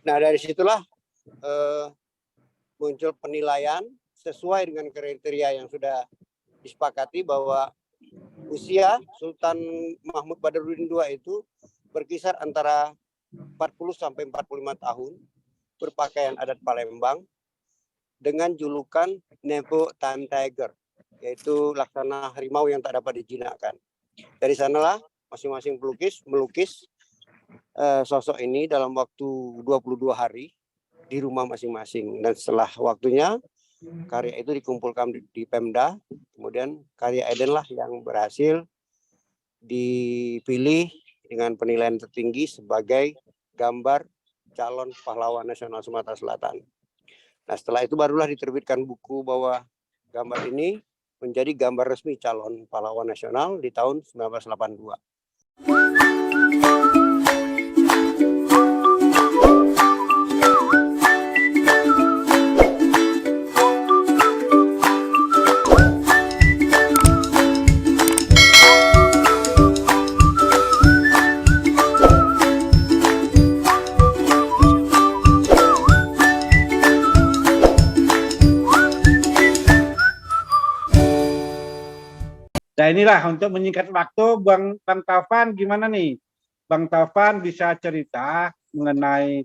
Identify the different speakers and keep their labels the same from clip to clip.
Speaker 1: Nah, dari situlah muncul penilaian sesuai dengan kriteria yang sudah disepakati bahwa usia Sultan Mahmud Badarudin II itu berkisar antara 40 sampai 45 tahun, berpakaian adat Palembang, dengan julukan Nepo Time Tiger, yaitu laksana harimau yang tak dapat dijinakkan. Dari sanalah masing-masing pelukis melukis sosok ini dalam waktu 22 hari di rumah masing-masing. Dan setelah waktunya, karya itu dikumpulkan di Pemda, kemudian karya Eden lah yang berhasil dipilih dengan penilaian tertinggi sebagai gambar calon pahlawan nasional Sumatera Selatan. Nah, setelah itu barulah diterbitkan buku bahwa gambar ini menjadi gambar resmi calon pahlawan nasional di tahun 1982.
Speaker 2: Nah inilah untuk menyingkat waktu, Bang Taufan gimana nih? Bang Taufan bisa cerita mengenai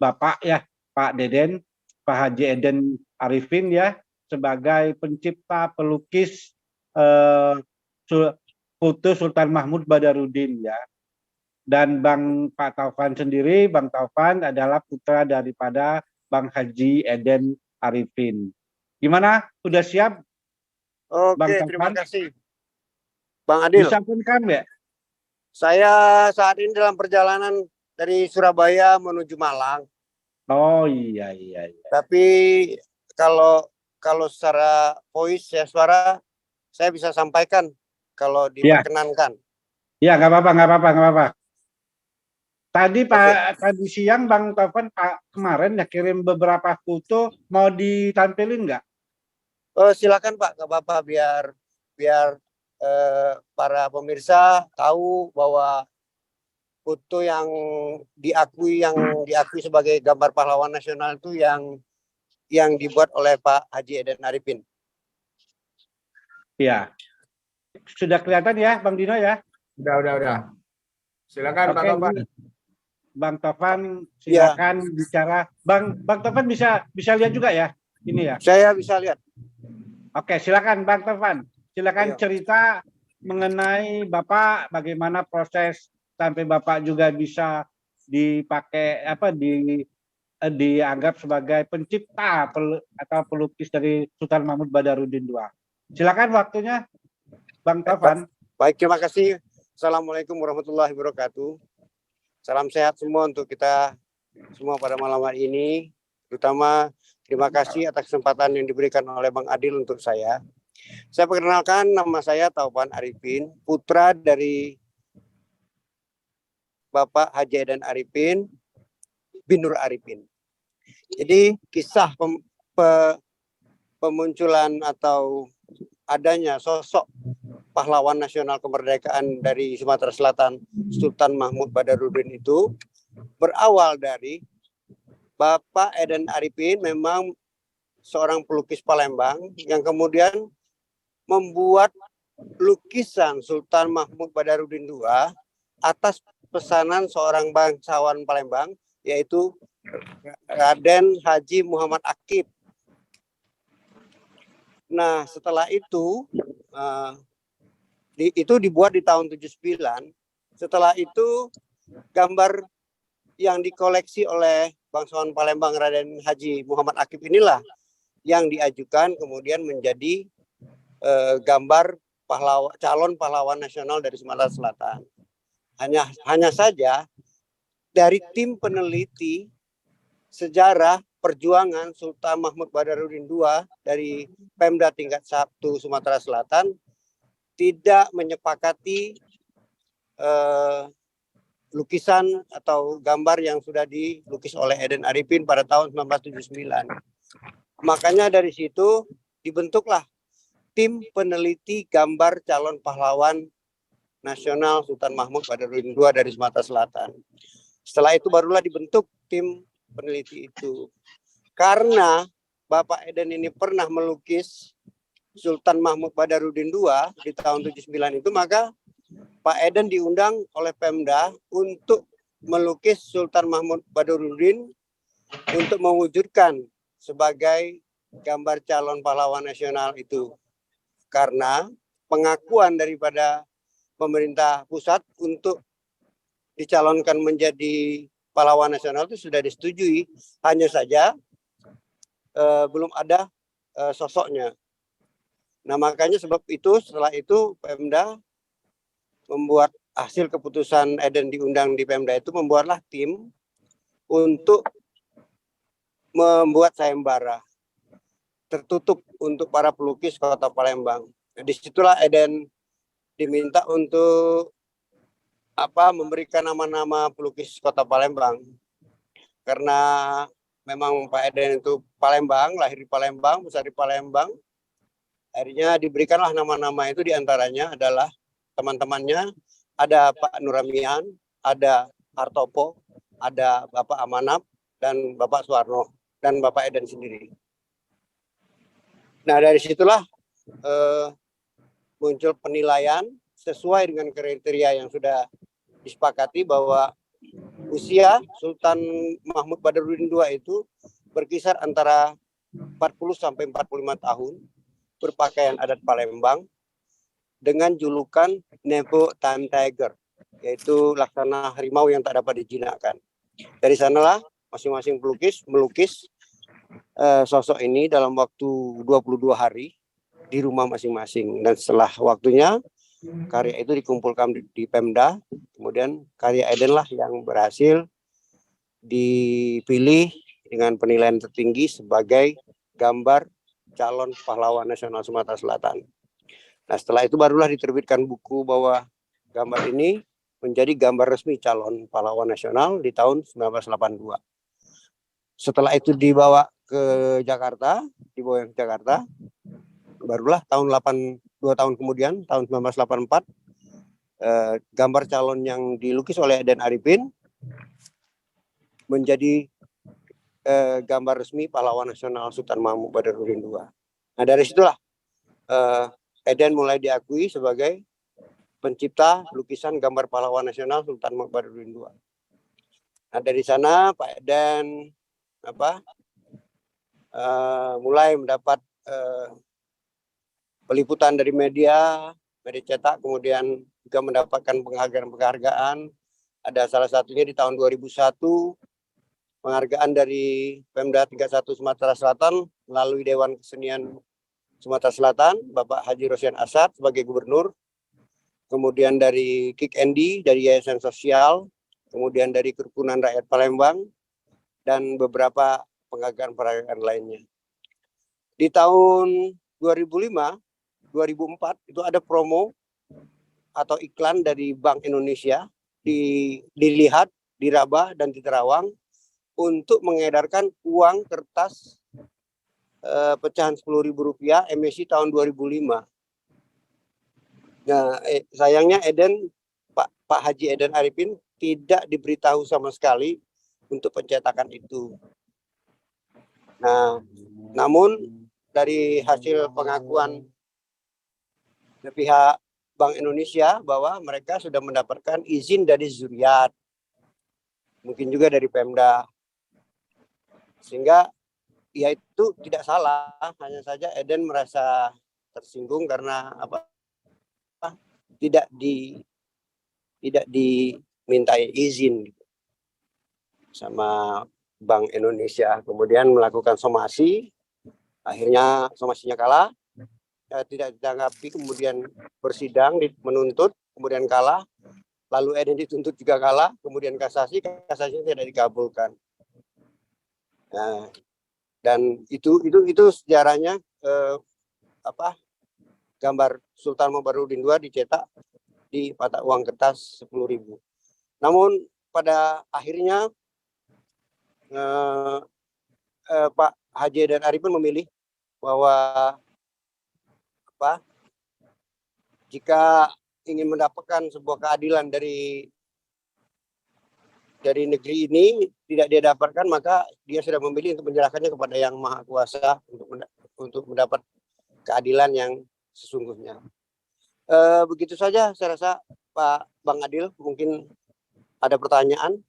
Speaker 2: Bapak ya, Pak Deden, Pak Haji Eden Arifin ya, sebagai pencipta pelukis foto Sultan Mahmud Badarudin ya. Dan Pak Taufan sendiri, Bang Taufan adalah putra daripada Bang Haji Eden Arifin. Gimana? Udah siap?
Speaker 1: Oke, terima kasih, Bang Adil.
Speaker 2: Bisa kan ya?
Speaker 1: Saya saat ini dalam perjalanan dari Surabaya menuju Malang.
Speaker 2: Oh iya.
Speaker 1: Tapi kalau secara voice ya suara saya bisa sampaikan kalau diperkenankan.
Speaker 2: Ya nggak apa-apa. Tadi tadi siang Bang Taufan kemarin ya kirim beberapa foto, mau ditampilin nggak?
Speaker 1: Oh silakan Pak, nggak apa-apa biar para pemirsa tahu bahwa foto yang diakui sebagai gambar pahlawan nasional itu yang dibuat oleh Pak Haji Eden Arifin.
Speaker 2: Ya, sudah kelihatan ya Bang Dino ya?
Speaker 3: Udah. Silakan Pak Taufan.
Speaker 2: Bang Taufan silakan bicara. Bang Taufan bisa lihat juga ya ini ya?
Speaker 1: Saya bisa lihat.
Speaker 2: Oke, silakan Bang Taufan. Silakan cerita mengenai Bapak, bagaimana proses sampai Bapak juga bisa dipakai dianggap sebagai pencipta atau pelukis dari Sultan Mahmud Badarudin II. Silakan waktunya Bang Taufan.
Speaker 1: Baik, terima kasih. Assalamualaikum warahmatullahi wabarakatuh. Salam sehat semua untuk kita semua pada malam hari ini. Terutama terima kasih atas kesempatan yang diberikan oleh Bang Adil untuk saya. Saya perkenalkan, nama saya Taufan Arifin, putra dari Bapak Haji Eden Arifin, bin Nur Arifin. Jadi kisah pemunculan atau adanya sosok pahlawan nasional kemerdekaan dari Sumatera Selatan, Sultan Mahmud Badarudin itu berawal dari Bapak Eden Arifin memang seorang pelukis Palembang yang kemudian membuat lukisan Sultan Mahmud Badarudin II atas pesanan seorang bangsawan Palembang, yaitu Raden Haji Muhammad Akib. Nah, setelah itu dibuat di tahun 79. Setelah itu gambar yang dikoleksi oleh bangsawan Palembang Raden Haji Muhammad Akib inilah yang diajukan kemudian menjadi gambar calon pahlawan nasional dari Sumatera Selatan. Hanya saja dari tim peneliti sejarah perjuangan Sultan Mahmud Badarudin II dari Pemda tingkat 1 Sumatera Selatan tidak menyepakati lukisan atau gambar yang sudah dilukis oleh Eden Arifin pada tahun 1979. Makanya dari situ dibentuklah tim peneliti gambar calon pahlawan nasional Sultan Mahmud Badarudin II dari Sumatera Selatan. Setelah itu barulah dibentuk tim peneliti itu. Karena Bapak Eden ini pernah melukis Sultan Mahmud Badarudin II di tahun 79 itu, maka Pak Eden diundang oleh Pemda untuk melukis Sultan Mahmud Badarudin untuk mewujudkan sebagai gambar calon pahlawan nasional itu. Karena pengakuan daripada pemerintah pusat untuk dicalonkan menjadi pahlawan nasional itu sudah disetujui, hanya saja belum ada sosoknya. Nah, makanya sebab itu setelah itu Pemda membuat hasil keputusan Eden diundang di Pemda itu, membuatlah tim untuk membuat sayembara tertutup untuk para pelukis Kota Palembang. Nah, disitulah Eden diminta untuk memberikan nama-nama pelukis Kota Palembang, karena memang Pak Eden itu Palembang, lahir di Palembang, besar di Palembang. Akhirnya diberikanlah nama-nama itu, diantaranya adalah teman-temannya, ada Pak Nuramian, ada Hartopo, ada Bapak Amanap, dan Bapak Suwarno, dan Bapak Eden sendiri. Nah, dari situlah muncul penilaian sesuai dengan kriteria yang sudah disepakati bahwa usia Sultan Mahmud Badarudin II itu berkisar antara 40 sampai 45 tahun, berpakaian adat Palembang, dengan julukan Nebo Time Tiger, yaitu laksana harimau yang tak dapat dijinakkan. Dari sanalah masing-masing pelukis melukis sosok ini dalam waktu 22 hari di rumah masing-masing. Dan setelah waktunya, karya itu dikumpulkan di Pemda, kemudian karya Eden lah yang berhasil dipilih dengan penilaian tertinggi sebagai gambar calon pahlawan nasional Sumatera Selatan. Nah, setelah itu barulah diterbitkan buku bahwa gambar ini menjadi gambar resmi calon pahlawan nasional di tahun 1982. Setelah itu dibawa ke Jakarta, barulah dua tahun kemudian, tahun 1984, gambar calon yang dilukis oleh Eden Arifin menjadi gambar resmi pahlawan nasional Sultan Mahmud Badarudin II. Nah, dari situlah Eden mulai diakui sebagai pencipta lukisan gambar pahlawan nasional Sultan Mahmud Badarudin II. Nah, dari sana Pak Eden mulai mendapat peliputan dari media cetak, kemudian juga mendapatkan penghargaan. Ada salah satunya di tahun 2001, penghargaan dari Pemda 31 Sumatera Selatan melalui Dewan Kesenian Sumatera Selatan, Bapak Haji Rosyan Asad sebagai gubernur, kemudian dari Kik Endi, dari Yayasan Sosial, kemudian dari Kerukunan Rakyat Palembang, dan beberapa penghargaan lainnya. Di tahun 2005, 2004 itu ada promo atau iklan dari Bank Indonesia dilihat, diraba, dan di Terawang untuk mengedarkan uang kertas pecahan Rp10.000 emisi tahun 2005. Nah, sayangnya Pak Haji Eden Arifin tidak diberitahu sama sekali untuk pencetakan itu. Nah, namun dari hasil pengakuan pihak Bank Indonesia bahwa mereka sudah mendapatkan izin dari Zuriat, mungkin juga dari Pemda, sehingga ya itu tidak salah, hanya saja Eden merasa tersinggung karena tidak dimintai izin sama Bank Indonesia. Kemudian melakukan somasi, akhirnya somasinya kalah, tidak ditanggapi, kemudian bersidang, menuntut, kemudian kalah, lalu Eden dituntut juga kalah, kemudian kasasinya tidak dikabulkan. Nah, dan itu sejarahnya gambar Sultan Mahmud Badarudin II dicetak di mata uang kertas 10.000. Namun pada akhirnya Pak Haji Eden Arifin memilih bahwa jika ingin mendapatkan sebuah keadilan dari dari negeri ini tidak dia dapatkan, maka dia sudah memilih untuk menyerahkannya kepada Yang Maha Kuasa untuk mendapat keadilan yang sesungguhnya. Begitu saja saya rasa, Pak Bang Adil, mungkin ada pertanyaan.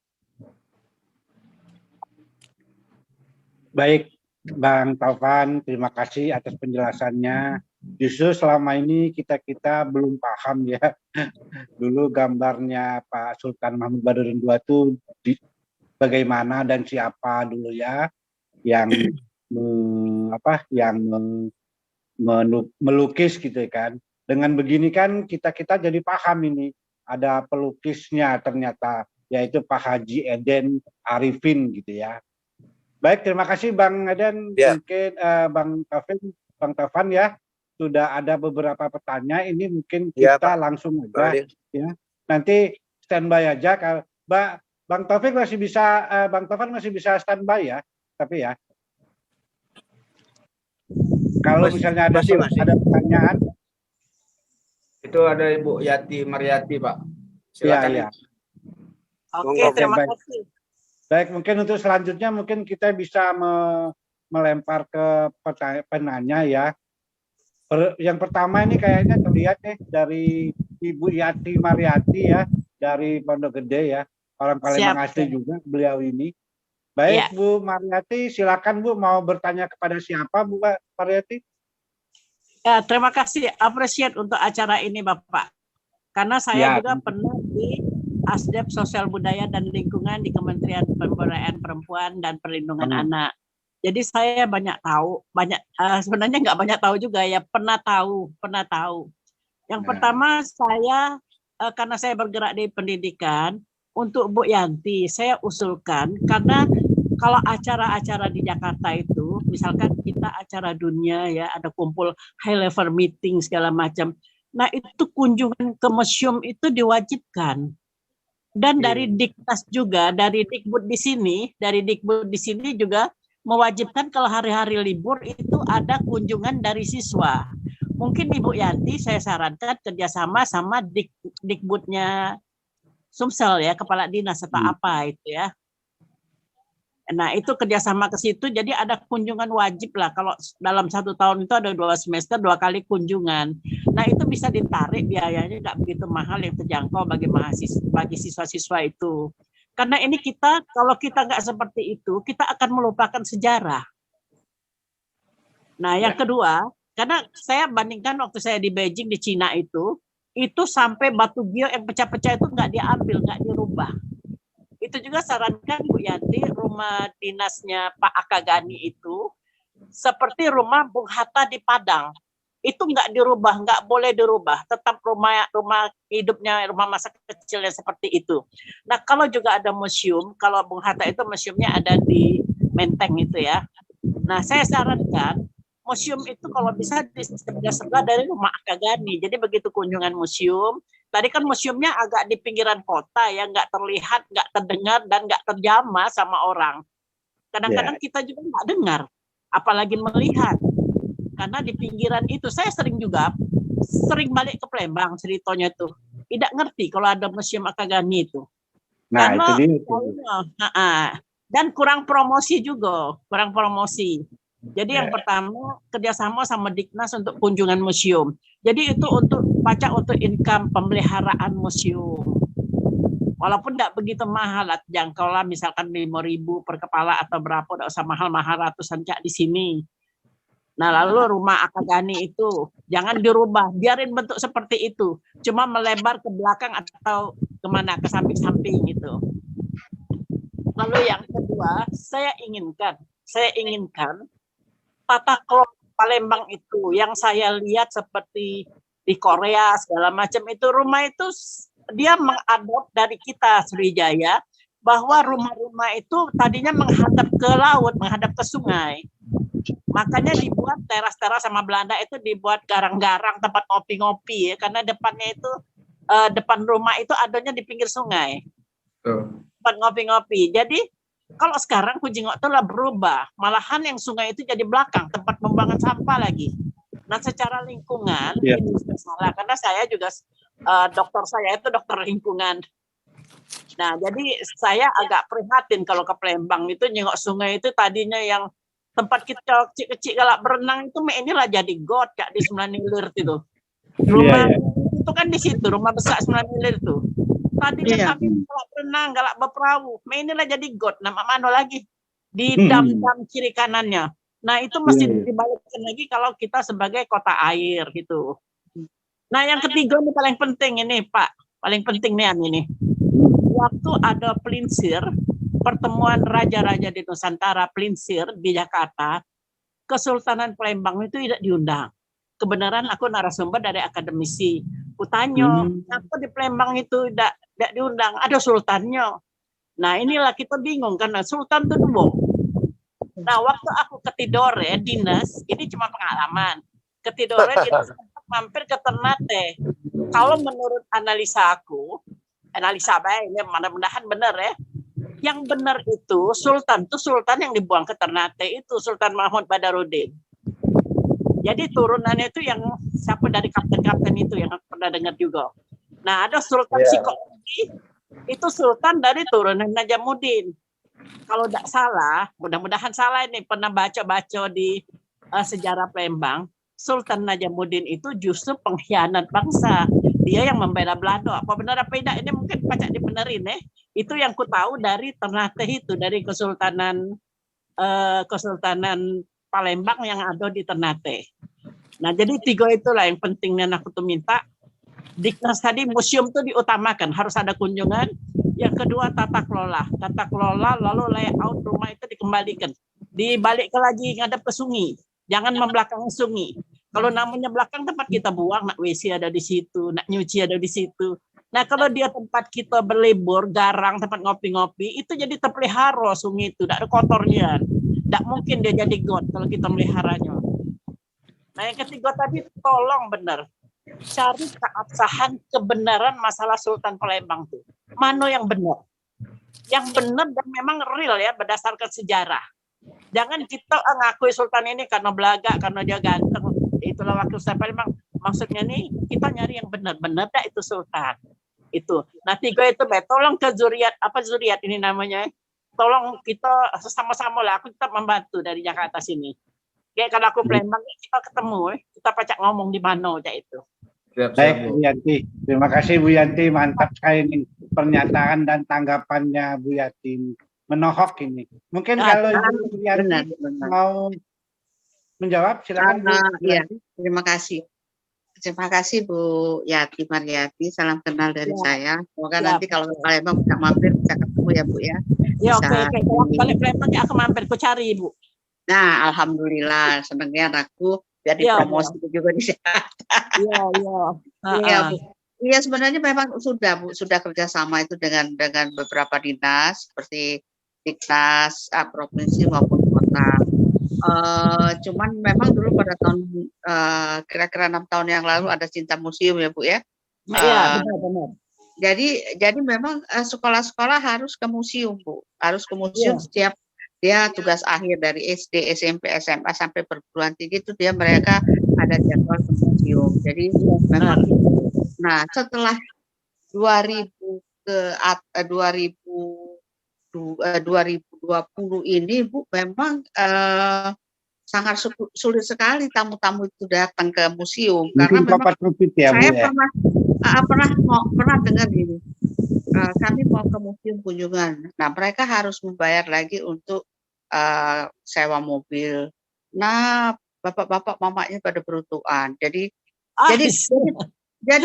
Speaker 2: Baik, Bang Taufan, terima kasih atas penjelasannya. Justru selama ini kita belum paham ya. Dulu gambarnya Pak Sultan Mahmud Badarudin II itu bagaimana dan siapa dulu ya yang melukis gitu kan. Dengan begini kan kita jadi paham ini. Ada pelukisnya ternyata, yaitu Pak Haji Eden Arifin gitu ya. Baik, terima kasih Bang Eden.
Speaker 1: Ya.
Speaker 2: Mungkin Bang Taufan ya, sudah ada beberapa pertanyaan. Ini mungkin
Speaker 1: Ya,
Speaker 2: kita
Speaker 1: Pak.
Speaker 2: langsung aja ya. Nanti standby aja. Bang Taufan masih bisa standby ya, tapi ya. Kalau misalnya ada pertanyaan.
Speaker 3: Itu ada Ibu Yati Mariati, Pak. Silakan.
Speaker 2: Ya.
Speaker 4: Oke, terima kasih.
Speaker 2: Baik, mungkin untuk selanjutnya mungkin kita bisa melempar ke penanya ya. Yang pertama ini kayaknya terlihat dari Ibu Yati Mariati ya, dari Pondok Gede ya. Orang Palembang asli juga beliau ini. Baik, ya. Bu Mariati, silakan Bu, mau bertanya kepada siapa Bu Mariati?
Speaker 4: Ya, terima kasih, appreciate untuk acara ini Bapak. Karena saya juga pernah di Asdep Sosial Budaya dan Lingkungan di Kementerian Pemberdayaan Perempuan dan Perlindungan Anak. Jadi saya sebenarnya nggak banyak tahu juga ya, pernah tahu. Yang pertama saya karena saya bergerak di pendidikan, untuk Bu Yanti saya usulkan, karena kalau acara-acara di Jakarta itu, misalkan kita acara dunia ya, ada kumpul high level meeting segala macam. Nah itu kunjungan ke museum itu diwajibkan. Dan dari Diknas juga, dari Dikbud di sini juga mewajibkan kalau hari-hari libur itu ada kunjungan dari siswa. Mungkin Ibu Yanti saya sarankan kerjasama sama Dikbudnya Sumsel ya, kepala dinas atau apa itu ya. Nah itu kerjasama ke situ, jadi ada kunjungan wajib lah. Kalau dalam 1 tahun itu ada 2 semester 2 kali kunjungan. Nah itu bisa ditarik biayanya, nggak begitu mahal, yang terjangkau bagi siswa-siswa itu. Karena ini kalau kita nggak seperti itu, kita akan melupakan sejarah. Nah yang kedua, karena saya bandingkan waktu saya di Beijing di Cina itu sampai batu gio yang pecah-pecah itu nggak diambil, nggak dirubah. Itu juga sarankan Bu Yanti, rumah dinasnya Pak Akagani itu seperti rumah Bung Hatta di Padang. Itu nggak dirubah, nggak boleh dirubah. Tetap rumah hidupnya, rumah masa kecilnya seperti itu. Nah kalau juga ada museum, kalau Bung Hatta itu museumnya ada di Menteng itu ya. Nah saya sarankan museum itu kalau bisa di sebelah dari rumah Akagani. Jadi begitu kunjungan museum, tadi kan museumnya agak di pinggiran kota ya, nggak terlihat, nggak terdengar, dan nggak terjamah sama orang. Kadang-kadang kita juga nggak dengar, apalagi melihat. Karena di pinggiran itu, saya sering balik ke Palembang ceritanya tuh. Tidak ngerti kalau ada museum Akagani itu.
Speaker 2: Nah,
Speaker 4: karena,
Speaker 2: itu dia.
Speaker 4: Dan kurang promosi juga, Jadi yang pertama kerjasama sama Diknas untuk kunjungan museum. Jadi itu untuk income pemeliharaan museum. Walaupun tidak begitu mahal, jangkau lah misalkan 5.000 per kepala atau berapa, tidak usah mahal-mahal, ratusan cak di sini. Nah lalu rumah Akagani itu jangan dirubah, biarin bentuk seperti itu, cuma melebar ke belakang atau kemana, ke samping-samping gitu. Lalu yang kedua, saya inginkan tata kelola Palembang itu yang saya lihat seperti di Korea segala macam itu, rumah itu dia mengadop dari kita Sriwijaya, bahwa rumah-rumah itu tadinya menghadap ke laut, menghadap ke sungai. Makanya dibuat teras-teras sama Belanda itu, dibuat garang-garang tempat ngopi-ngopi ya, karena depannya itu depan rumah itu adanya di pinggir sungai. Tempat ngopi-ngopi. Jadi kalau sekarang Kujingo itu lah berubah, malahan yang sungai itu jadi belakang, tempat pembuangan sampah lagi. Nah secara lingkungan itu salah, karena saya juga dokter saya itu dokter lingkungan. Nah, jadi saya agak prihatin kalau ke Palembang itu nyengok sungai itu tadinya yang tempat kita kecil-kecil galak berenang itu inilah jadi got Kak di Sembilan Ilir itu. Rumah itu kan di situ, rumah besar Sembilan Ilir itu. Tadinya kami galak berenang, galak berperahu. Inilah jadi got, nama mana lagi? Di dam-dam kiri kanannya. Nah, itu mesti dibalikkan lagi kalau kita sebagai kota air gitu. Nah, yang ketiga ini paling penting ini, Pak. Paling penting nih ini. Waktu ada Pelinsir, pertemuan raja-raja di Nusantara Pelinsir di Jakarta, Kesultanan Palembang itu tidak diundang. Kebenaran aku narasumber dari akademisi. Kutanya, kenapa di Palembang itu tidak diundang? Ada sultannya. Nah, inilah kita bingung karena sultan itu dua. Nah, waktu aku ke Tidore dinas, ini cuma pengalaman. Ke Tidore dinas mampir ke Ternate. Kalau menurut analisa aku, analisa baik, ya, mudah-mudahan benar ya. Yang benar itu sultan yang dibuang ke Ternate itu Sultan Mahmud Badarudin. Jadi turunannya itu yang siapa dari kapten-kapten itu yang pernah dengar juga. Nah, ada Sultan Sikondi, itu sultan dari turunan Najamuddin. Kalau tidak salah, mudah-mudahan salah ini, pernah baca-baca di sejarah Palembang, Sultan Najamuddin itu justru pengkhianat bangsa. Dia yang membela Belanda. Apa benar apa tidak? Ini mungkin pacak dibenerin ya. Itu yang ku tahu dari Ternate itu, dari Kesultanan Palembang yang ada di Ternate. Nah, jadi tiga itulah yang pentingnya aku tuh minta. Diknas tadi museum tuh diutamakan, harus ada kunjungan. Yang kedua tata kelola, lalu layout rumah itu dikembalikan. Dibalikkan lagi ngadep ke sungai. Jangan membelakangi sungai. Kalau namanya belakang tempat kita buang, nak WC ada di situ, nak nyuci ada di situ. Nah, kalau dia tempat kita berlibur, garang, tempat ngopi-ngopi, itu jadi terpelihara sungai itu, tidak ada kotornya. Tidak mungkin dia jadi got kalau kita meliharanya. Nah, yang ketiga tadi, tolong benar. Cari keabsahan kebenaran masalah Sultan Palembang itu. Mana yang benar? Yang benar dan memang real ya, berdasarkan sejarah. Jangan kita ngakui Sultan ini karena belaga, karena dia ganteng. Itulah wakil Sultan Palembang. Maksudnya nih, kita nyari yang benar-benar dah itu Sultan. Itu. Nah, tiga itu, tolong ke zuriat, apa zuriat ini namanya? Tolong kita sama-sama lah, aku tetap membantu dari Jakarta sini. Kayak kalau aku Palembang, kita ketemu, kita pacak ngomong di mana aja itu.
Speaker 2: Baik, Bu Yanti. Terima kasih Bu Yanti, mantap sekali nih pernyataan dan tanggapannya Bu Yanti. Menohok ini. Mungkin kalau Bu Yanti mau menjawab, silakan Bu.
Speaker 5: Iya, terima kasih. Terima kasih Bu Yati Mariati. Salam kenal dari saya. Semoga nanti kalau Palembang bisa mampir, bisa ketemu ya Bu ya.
Speaker 4: Ya oke. Kalau balik Palembang ya aku mampir, ku cari Ibu.
Speaker 5: Nah, alhamdulillah senangnya anakku jadi promosi juga di sana. Iya. Iya, sebenarnya memang sudah Bu, sudah kerjasama itu dengan beberapa dinas seperti Diknas, provinsi maupun kota. Cuman memang dulu pada tahun kira-kira 6 tahun yang lalu ada Cinta Museum ya Bu ya.
Speaker 4: Iya, benar.
Speaker 5: Jadi memang sekolah-sekolah harus ke museum Bu, harus ke museum setiap dia tugas akhir dari SD, SMP, SMA sampai perguruan tinggi itu mereka ada jadwal ke museum. Jadi memang nah setelah 2020 ini Bu memang sangat sulit sekali tamu-tamu itu datang ke museum.
Speaker 2: Mungkin
Speaker 5: karena memang
Speaker 2: saya
Speaker 5: pernah dengar ini. Kami mau ke museum kunjungan. Nah, mereka harus membayar lagi untuk sewa mobil. Nah, bapak-bapak mamanya pada beruntukan. Jadi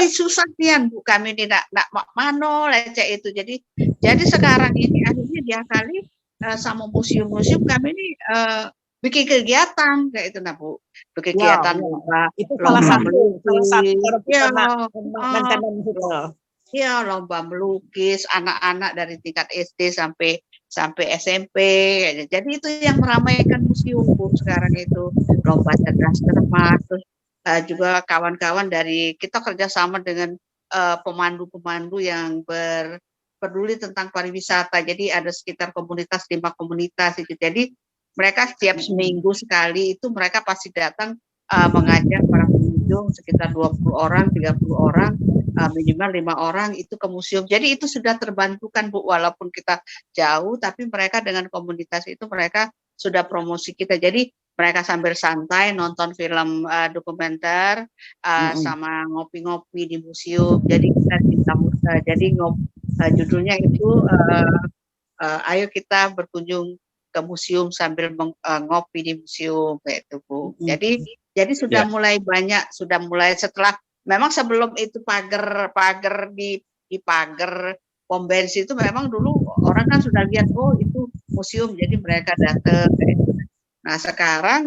Speaker 5: susah nian Bu kami ini nak mano lecek itu. Jadi sekarang ini akhirnya diakali sama museum-museum kami ini bikin kegiatan kayak itu nah Bu. Kegiatan lomba lomba melukis anak-anak dari tingkat SD sampai SMP. Jadi itu yang meramaikan museum Bu sekarang itu lomba cerdas cermat. Terus juga kawan-kawan dari kita kerjasama dengan pemandu-pemandu yang peduli tentang pariwisata. Jadi ada sekitar 5 komunitas itu. Jadi mereka setiap seminggu sekali itu mereka pasti datang mengajak para pengunjung sekitar 20 orang, 30 orang minimal 5 orang itu ke museum. Jadi itu sudah terbantukan Bu, walaupun kita jauh, tapi mereka dengan komunitas itu mereka sudah promosi kita. Jadi mereka sambil santai nonton film dokumenter sama ngopi-ngopi di museum. Jadi kita jadi judulnya itu ayo kita berkunjung ke museum sambil ngopi di museum kayak itu Bu. Jadi sudah mulai banyak, sudah mulai setelah memang sebelum itu pagar di pagar pom bensin itu memang dulu orang kan sudah lihat oh itu museum, jadi mereka datang kayak gitu. Nah sekarang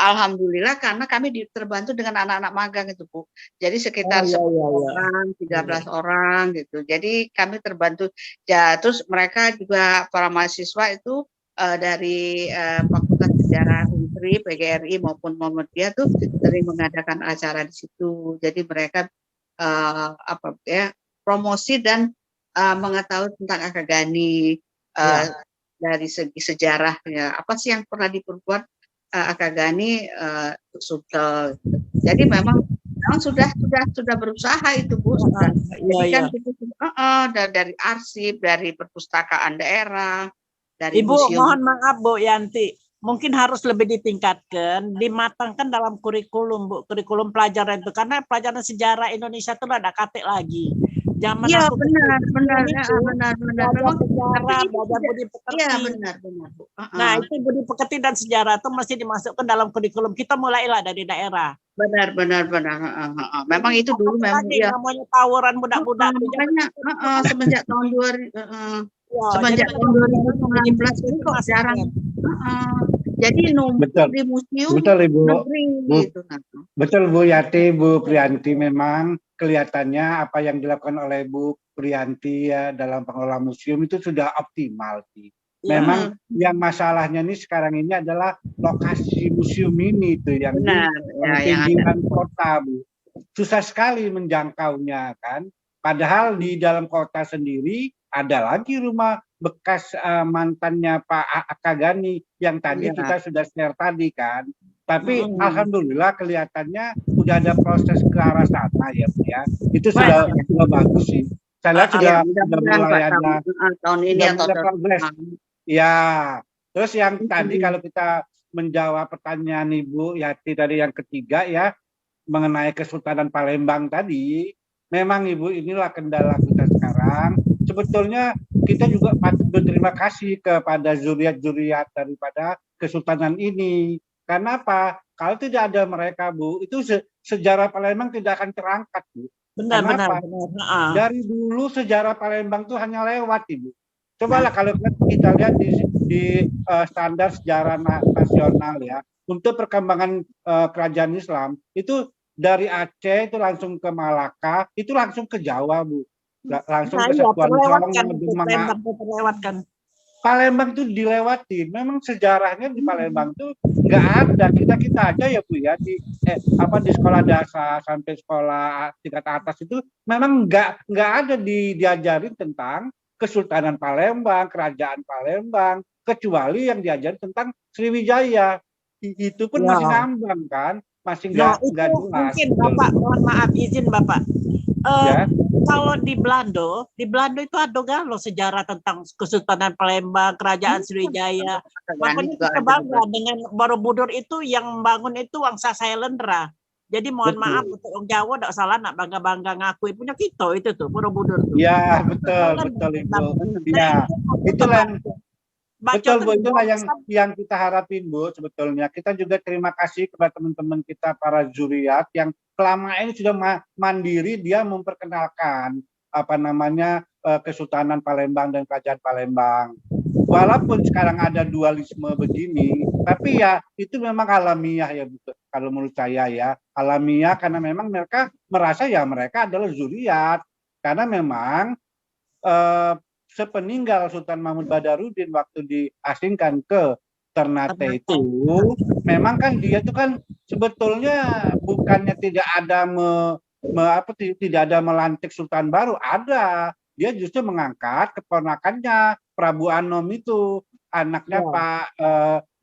Speaker 5: alhamdulillah karena kami terbantu dengan anak-anak magang itu Bu. Jadi sekitar 10 orang, 13 orang gitu. Jadi kami terbantu. Ya, terus mereka juga para mahasiswa itu dari Fakultas Sejarah Unsri, PGRI maupun Muhammadiyah tuh sering mengadakan acara di situ. Jadi mereka promosi dan mengetahui tentang Akagani dari segi sejarahnya. Apa sih yang pernah diperbuat Akagani Sultan. Jadi memang sudah berusaha itu Bu. Jadi kan itu dari arsip, dari perpustakaan daerah, dari
Speaker 4: Ibu,
Speaker 5: museum.
Speaker 4: mohon maaf Bu Yanti, mungkin harus lebih ditingkatkan, dimatangkan dalam kurikulum Bu, kurikulum pelajaran itu, karena pelajaran sejarah Indonesia itu ada katik lagi. Zaman
Speaker 5: Iya
Speaker 4: aku
Speaker 5: benar.
Speaker 4: Memang sejarah, belajar budi pekerti.
Speaker 5: Iya benar Bu.
Speaker 4: Nah itu budi pekerti dan sejarah itu mesti dimasukkan dalam kurikulum. Kita mulailah dari daerah.
Speaker 5: Benar. Memang itu dulu memang
Speaker 4: ya. Namanya tawuran budak-budak.
Speaker 5: Makanya semenjak tahun 2000 semenjak tahun 2019 ini kok jarang. Jadi numpuk di museum negeri gitu.
Speaker 2: Betul Bu Yati, Bu Priyanti, memang kelihatannya apa yang dilakukan oleh Bu Priyanti ya dalam pengelola museum itu sudah optimal sih. Memang yang masalahnya ini sekarang ini adalah lokasi museum ini tuh yang di pinggiran kota Bu. Susah sekali menjangkaunya kan. Padahal di dalam kota sendiri ada lagi rumah bekas mantannya Pak Akagani yang tadi kita sudah share tadi kan. Tapi alhamdulillah kelihatannya sudah ada proses ke arah sana ya Bu ya. Itu sudah bagus sih. Saya lihat sudah mulai ada
Speaker 5: tahun ini atau
Speaker 2: progres. Ya. Terus yang tadi kalau kita menjawab pertanyaan Ibu Yati tadi yang ketiga ya mengenai Kesultanan Palembang tadi, memang Ibu inilah kendala kita sekarang. Sebetulnya kita juga patut berterima kasih kepada zuriat-zuriat daripada Kesultanan ini. Karena apa? Kalau tidak ada mereka, Bu, itu sejarah Palembang tidak akan terangkat, Bu.
Speaker 4: Benar.
Speaker 2: Dari dulu sejarah Palembang itu hanya lewat, Ibu. Cobalah kalau kita lihat di standar sejarah nasional ya, untuk perkembangan kerajaan Islam, itu dari Aceh itu langsung ke Malaka, itu langsung ke Jawa, Bu. Langsung ke Satuan
Speaker 4: terlewatkan.
Speaker 2: Palembang itu dilewati. Memang sejarahnya di Palembang itu nggak ada. Kita aja ya Bu ya di sekolah dasar sampai sekolah tingkat atas itu memang nggak ada diajarin tentang Kesultanan Palembang, Kerajaan Palembang, kecuali yang diajarin tentang Sriwijaya. Itu pun masih ngambang kan, masih nggak jelas.
Speaker 4: Mungkin Bapak, mohon maaf izin Bapak. Kalau di Belanda itu ada loh sejarah tentang Kesultanan Palembang, Kerajaan Sriwijaya. Makanya kita bangga dengan Borobudur itu yang bangun itu Wangsa Sailendra. Jadi mohon maaf untuk orang Jawa tidak salah nak bangga-bangga ngakui punya kita itu tuh Borobudur.
Speaker 2: Ya betul Ibu. Ya itulah. Betul Bu, itulah yang kita harapin Bu sebetulnya. Kita juga terima kasih kepada teman-teman kita para zuriat yang selama ini sudah mandiri dia memperkenalkan Kesultanan Palembang dan Kerajaan Palembang. Walaupun sekarang ada dualisme begini, tapi ya itu memang alamiah ya Bu. Kalau menurut saya ya alamiah karena memang mereka merasa ya mereka adalah zuriat karena memang sepeninggal Sultan Mahmud Badarudin waktu diasingkan ke Ternate itu, memang kan dia itu kan sebetulnya bukannya tidak ada tidak ada melantik sultan baru, ada. Dia justru mengangkat keponakannya Prabu Anom itu, anaknya Pak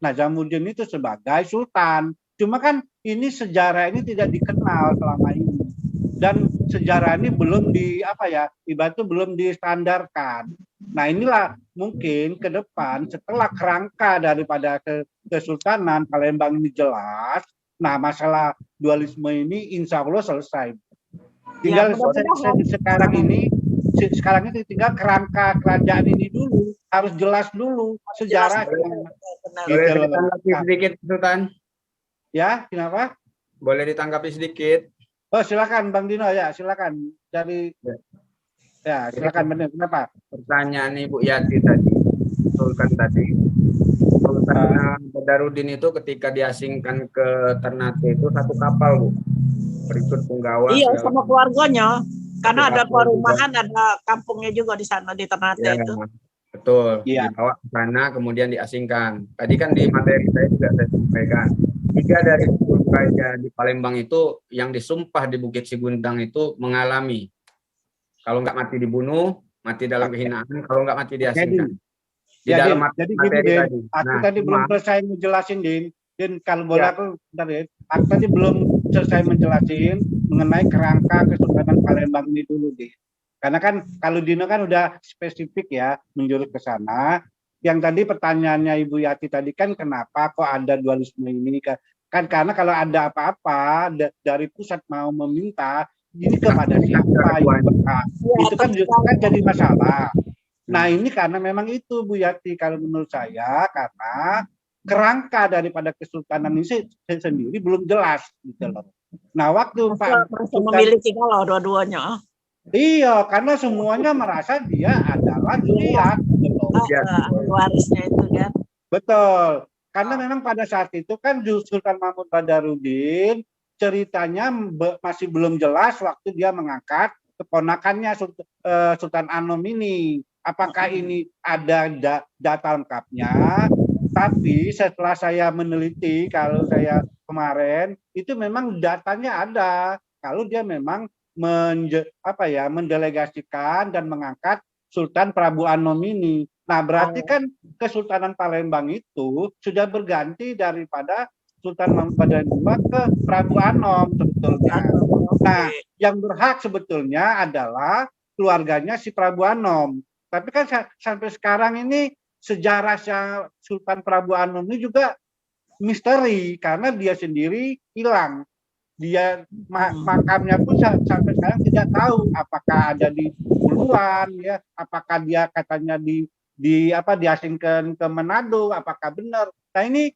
Speaker 2: Nazamuddin itu sebagai sultan. Cuma kan ini sejarah ini tidak dikenal selama ini. Dan sejarah ini belum ibaratnya belum distandarkan. Nah inilah mungkin ke depan setelah kerangka daripada Kesultanan Palembang ini jelas, nah masalah dualisme ini insya Allah selesai. Tinggal sekarang ini tinggal kerangka kerajaan ini dulu, harus jelas dulu sejarahnya.
Speaker 3: Boleh ditanggapi sedikit, Sultan?
Speaker 2: Ya, kenapa?
Speaker 3: Boleh ditanggapi sedikit?
Speaker 2: Oh, silakan Bang Dino, ya, silakan. Dari ya, silakan benar. Kenapa?
Speaker 3: Pertanyaan Ibu Yati tadi, Sultan Badarudin itu ketika diasingkan ke Ternate itu satu kapal, Bu. Berikut punggawa.
Speaker 4: Iya, sama keluarganya. Karena ada
Speaker 3: kapal
Speaker 4: perumahan, ada kampungnya juga di sana di Ternate
Speaker 3: Ya,
Speaker 4: itu.
Speaker 3: betul.
Speaker 2: Iya.
Speaker 3: Dibawa ke sana kemudian diasingkan. Tadi kan di materi saya juga saya sampaikan. 3 dari 10 raja di Palembang itu yang disumpah di Bukit Sigundang itu mengalami. Kalau nggak mati dibunuh, mati dalam kehinaan. Kalau nggak mati diasingkan. Di
Speaker 2: Ya,
Speaker 3: dalam
Speaker 2: jadi gini,
Speaker 3: materi
Speaker 2: Din.
Speaker 3: tadi.
Speaker 2: Aku
Speaker 3: Nah,
Speaker 2: tadi belum
Speaker 3: cuma-
Speaker 2: selesai menjelasin, Din. Din, kalau boleh
Speaker 3: Ya.
Speaker 2: aku tadi belum selesai menjelasin mengenai kerangka Kesultanan Palembang ini dulu, Din. Karena kan kalau Dino kan udah spesifik ya menjurus ke sana. Yang tadi pertanyaannya Ibu Yati tadi kan kenapa kok ada dualisme ini? Kan karena kalau ada apa-apa dari pusat mau meminta ini kepada siapa yang berhak. Itu kan jadi masalah. Nah ini karena memang itu Bu Yati kalau menurut saya karena kerangka daripada Kesultanan ini sendiri belum jelas gitu loh. Nah waktu Pak
Speaker 4: memiliki kalau dua-duanya.
Speaker 2: Iya, karena semuanya merasa dia adalah Zuriat. Gitu loh.
Speaker 4: Warisnya itu kan.
Speaker 2: Betul. Karena memang pada saat itu kan Sultan Mahmud Badarudin ceritanya masih belum jelas waktu dia mengangkat keponakannya Sultan Anom ini. Apakah ini ada data lengkapnya? Tapi setelah saya meneliti, kalau saya kemarin itu memang datanya ada. Kalau dia memang mendelegasikan dan mengangkat Sultan Prabu Anom ini. Nah, berarti kan Kesultanan Palembang itu sudah berganti daripada Sultan Mahmud Badarudin II ke Prabu Anom sebetulnya. Nah, yang berhak sebetulnya adalah keluarganya si Prabu Anom. Tapi kan sampai sekarang ini sejarah Sultan Prabu Anom ini juga misteri karena dia sendiri hilang. Dia makamnya pun sampai sekarang tidak tahu apakah ada di Puluhan ya, apakah dia katanya diasingkan ke Manado, apakah benar. Nah ini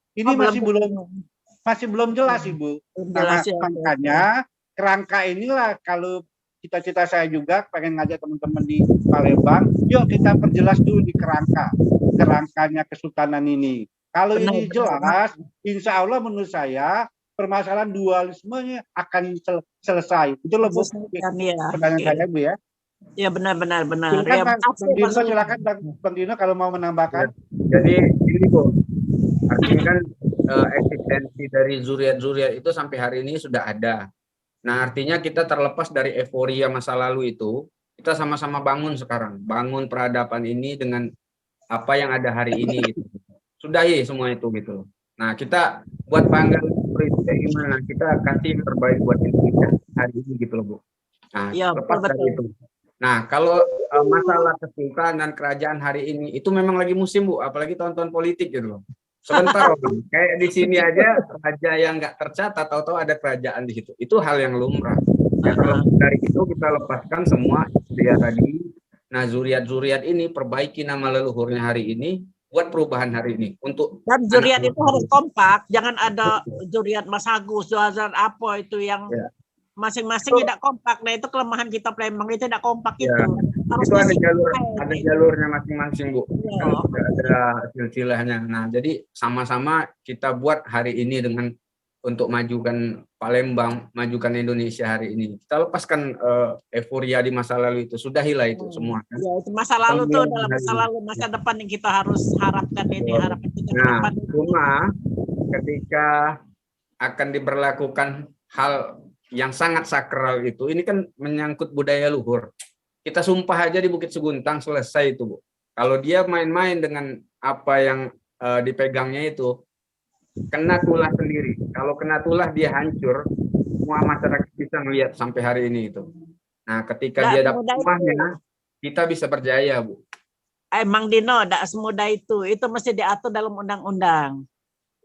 Speaker 2: masih belum jelas Ibu. Nah, makanya kerangka inilah kalau cita-cita saya juga pengen ngajak teman-teman di Palembang, yuk kita perjelas dulu di kerangkanya Kesultanan ini. Kalau ini jelas, insya Allah menurut saya permasalahan dualismenya akan selesai. Itu loh Bu. Pertanyaan saya Bu ya.
Speaker 4: Ya benar.
Speaker 2: Silakan Bang Dino, silakan Bang Dino kalau mau menambahkan.
Speaker 3: Jadi ini Bu, artinya kan eksistensi dari zuriat-zuriat itu sampai hari ini sudah ada. Nah artinya kita terlepas dari euforia masa lalu itu, kita sama-sama bangun sekarang, bangun peradaban ini dengan apa yang ada hari ini. Gitu. Sudahi semua itu gitu. Nah kita buat bangga gimana kita kasih yang terbaik buat Indonesia hari ini gitu loh Bu. Nah lepas dari itu. Nah kalau masalah kesultanan kerajaan hari ini itu memang lagi musim Bu, apalagi tahun-tahun politik gitu loh. Sebentar kayak di sini aja raja yang nggak tercatat tahu-tahu ada kerajaan di situ. Itu hal yang lumrah. Ya, kalau dari itu kita lepaskan semua dia tadi. Nah zuriat-zuriat ini perbaiki nama leluhurnya hari ini. Buat perubahan hari ini untuk
Speaker 4: dan zuriat itu harus kompak, jangan ada zuriat Mas Agus, Zuazan apa itu yang masing-masing tidak kompak. Nah itu kelemahan kita Palembang itu tidak kompak itu. Harus
Speaker 3: itu ada jalurnya masing-masing Bu. Ada silsilahnya. Nah jadi sama-sama kita buat hari ini dengan untuk majukan Palembang, majukan Indonesia hari ini. Kita lepaskan euforia di masa lalu itu. Sudahilah itu semua. Kan?
Speaker 4: Ya, itu masa lalu itu adalah masa lalu, masa depan yang kita harus harapkan ini. Harapan kita
Speaker 3: nah, cuma ketika akan diberlakukan hal yang sangat sakral itu, ini kan menyangkut budaya luhur. Kita sumpah aja di Bukit Seguntang selesai itu, Bu. Kalau dia main-main dengan apa yang dipegangnya itu, kena tulah sendiri. Kalau kena tulah dia hancur, semua masyarakat bisa melihat sampai hari ini itu. Nah, ketika
Speaker 4: Nggak
Speaker 3: dia dapat
Speaker 4: semudah itu.
Speaker 3: rumahnya, kita bisa berjaya, Bu.
Speaker 4: Emang Dino, tidak semudah itu. Itu mesti diatur dalam undang-undang.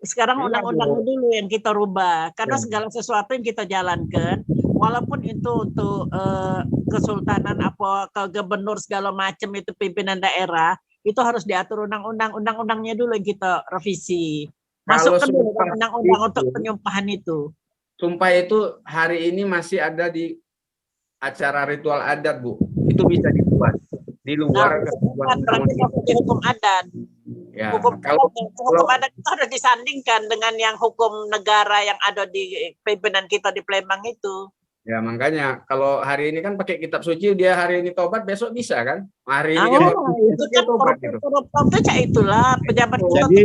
Speaker 4: Sekarang
Speaker 3: Iya,
Speaker 4: undang-undangnya
Speaker 3: Bu.
Speaker 4: dulu yang kita rubah. Karena
Speaker 3: Ya.
Speaker 4: segala sesuatu yang kita jalankan, walaupun itu untuk kesultanan, apa ke gubernur segala macam itu pimpinan daerah, itu harus diatur undang-undang. Undang-undangnya dulu yang kita revisi.
Speaker 3: Kalau
Speaker 4: Masukkan dulu
Speaker 3: sumpah
Speaker 4: undang-undang untuk
Speaker 3: itu,
Speaker 4: penyumpahan itu.
Speaker 3: sumpah itu hari ini masih ada di acara ritual adat, Bu. Itu bisa dibuat di
Speaker 4: Nah,
Speaker 3: luar ketentuan
Speaker 4: berarti
Speaker 3: undang-undang.
Speaker 4: seperti hukum adat.
Speaker 3: Ya,
Speaker 4: Hukum adat itu harus disandingkan dengan yang hukum negara yang ada di pimpinan kita di Palembang itu.
Speaker 3: ya makanya kalau hari ini kan pakai kitab suci, dia hari ini tobat, besok bisa kan? Hari ini
Speaker 4: Ah,
Speaker 3: dia
Speaker 4: itu
Speaker 3: dia
Speaker 4: kan
Speaker 3: tobat gitu.
Speaker 4: koruptor itu itulah pejabat kita.